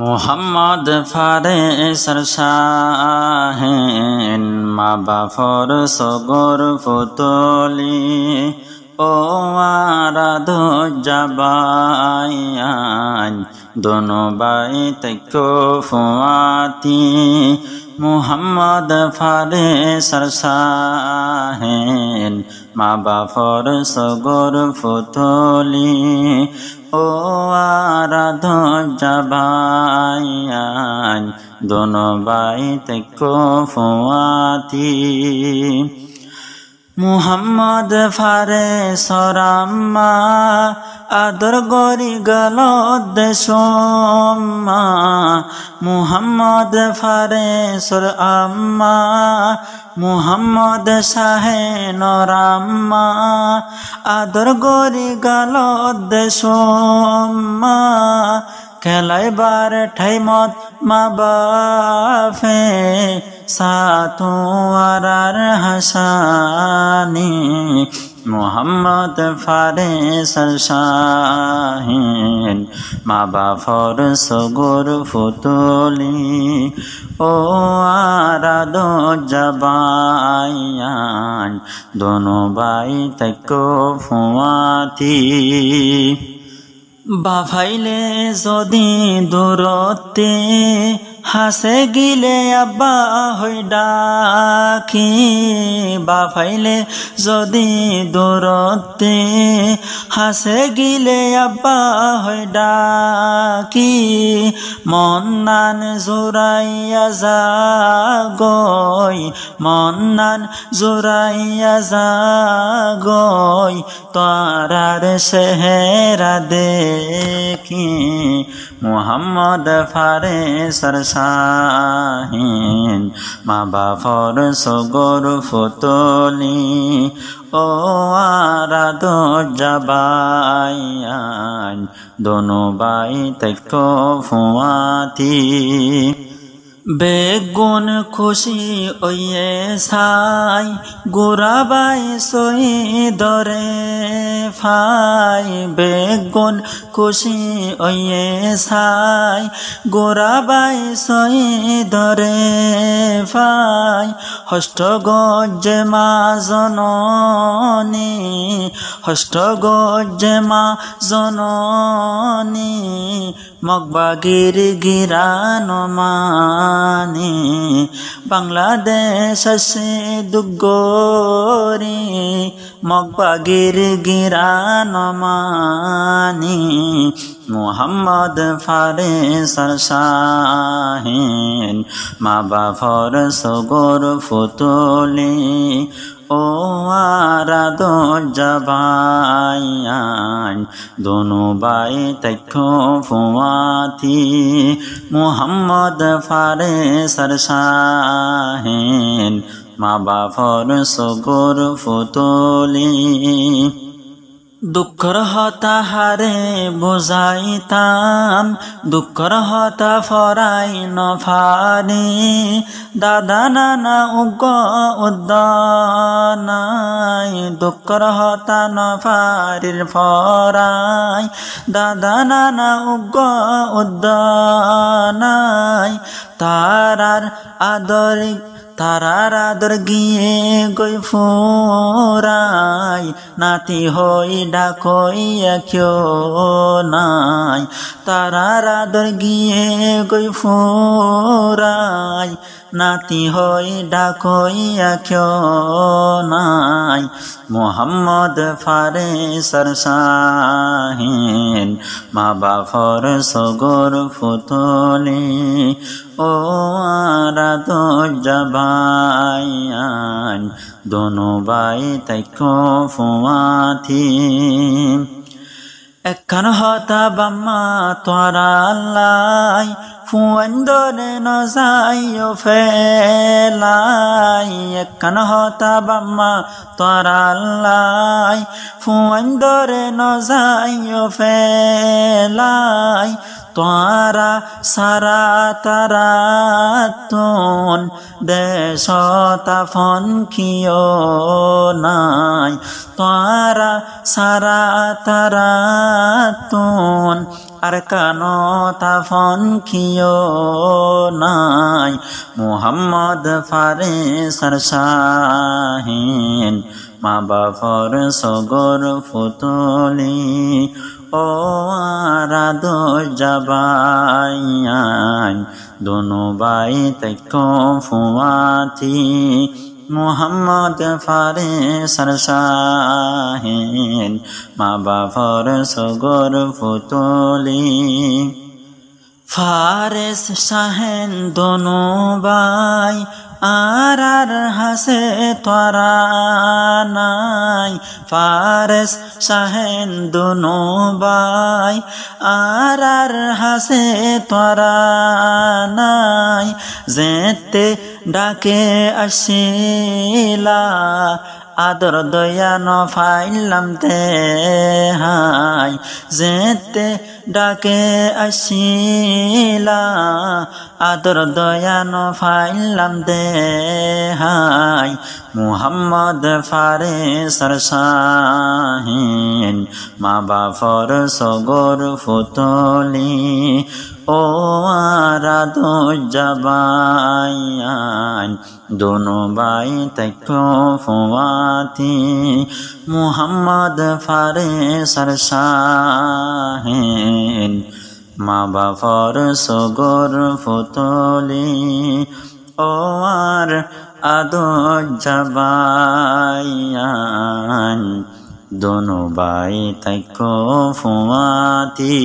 মোহাম্মদ ফারেসর শাহেন মা বাফর সগর ফুতলি ও আরাধ জাবায়ান দোনো বাই তৈকো ফুয়াতি মোহাম্মদ ফারেসর শাহেন মা বাফর সগর ফুতলি ও আরাধ জাবায়ান দোনো বাই তৈকো ফুয়াতি মুহাম্মদ ফারেসর আম্মা আদর গরি গেল দেশম্মা মুহাম্মদ ফারেসর আম্মা মুহাম্মদ শাহেনর আম্মা আদর গরি গেল দেশম্মা খেলাইবার ঠাইমত মা বাফে সাতু আরার হাসানি মোহাম্মদ ফারেসর শাহেন মা বাফর সগর ফুতলি ও আরাধ জাবায়ান দোনো বাই তৈকো ফুয়াতি বাফাইলে যদি দূরতে হাসে গিলে আব্বা হই ডাকি বাফাইলে যদি দূরতে হাসে গিলে আব্বা হই ডাকি মন্নান জোরাইয়া যাগই মন্নান জোরাইয়া যাগই তারার সেহেরা দেখি মোহাম্মদ ফারেসর শাহেন মা বাফর সগর ফুতলি ও আরাধ জাবায়ান দোনো বাই তৈকো ফুয়াতি বেগুন খুশি ওয়ে সাই গোরাবাই সই দরে ফাই বেগুন খুশি ওয়ে সাই গোরাবাই সই দরে ফাই হষ্ট গজ্জে মা জননী হষ্ট গজ্জে মা জননী মগবাগির গিরান মানি বাংলাদেশ সে দুগরি মগবাগির গিরান মানি মোহাম্মদ ফারেসর শাহেন মা বাফর সগর ফুতলি ও আরাধ জাবায়ান দোনো বাই তৈকো ফুয়াতি মুহাম্মদ ফারেসর শাহেন মা বাফর সগর ফুতলি দুঃখর হতা হারে বুঝাইতাম দুঃখর হতা ফরাই নফারি দাদা নানা উগ উদ্দানাই দুঃখর হতা নফারির ফরাই দাদা নানা উগ উদ্দানাই তারার আদর গিয়ে গই ফুরাই নাতি হই ডাকইয়া কেউ নাই তারার আদর গিয়ে গই ফুরাই নাতি হই ডাকইয়া কেউ নাই মোহাম্মদ ফারেসর শাহেন মা বাফর সগর ফুতলি ও আরাধ জাবায়ান দোনো বাই তৈকো ফুয়াতি একখান হতা বাম্মা তোরা আল্লাই ফুয়ান্দরে নজাইও ফেলাই একখান হতা বাম্মা তোরা আল্লাই ফুয়ান্দরে নজাইও ফেলাই তোরা সারা তারা তুন দেশ তাফন কিও নাই তোরা সারা তারা তুন আর কানো তাফন কিও নাই মুহাম্মদ ফারিসার শাহিন মা বাফর সগর ফুতলি ও আরাদ জাবাইয়ান দোনো বাই তৈকো ফুয়াতি মুহাম্মদ ফারিসার শাহিন মা বাফর সগর ফুতলি ফারিস শাহেন দোনো বাই আর হাসে তোরা নাই ফারিস শাহেন দোনো বাই আর হাসে তোরা নাই যেতে ডাকে আসিলা আদর দয়া ন ফাইলাম তে হাই যেতে ডাকে আসিলা আদর দয়া ন ফাইলাম দে হাই মুহাম্মদ ফারিসার শাহিন মা বাফর সগর ফুতলি ও আরাদ জাবাইয়ান দোনো বাই তৈকো ফুয়াতি মুহাম্মদ ফারিসার শাহিন মা বাফর সগর ফুতলি ও আর আদো জাবাইয়ান দোনো বাই তৈকো ফুয়াতি।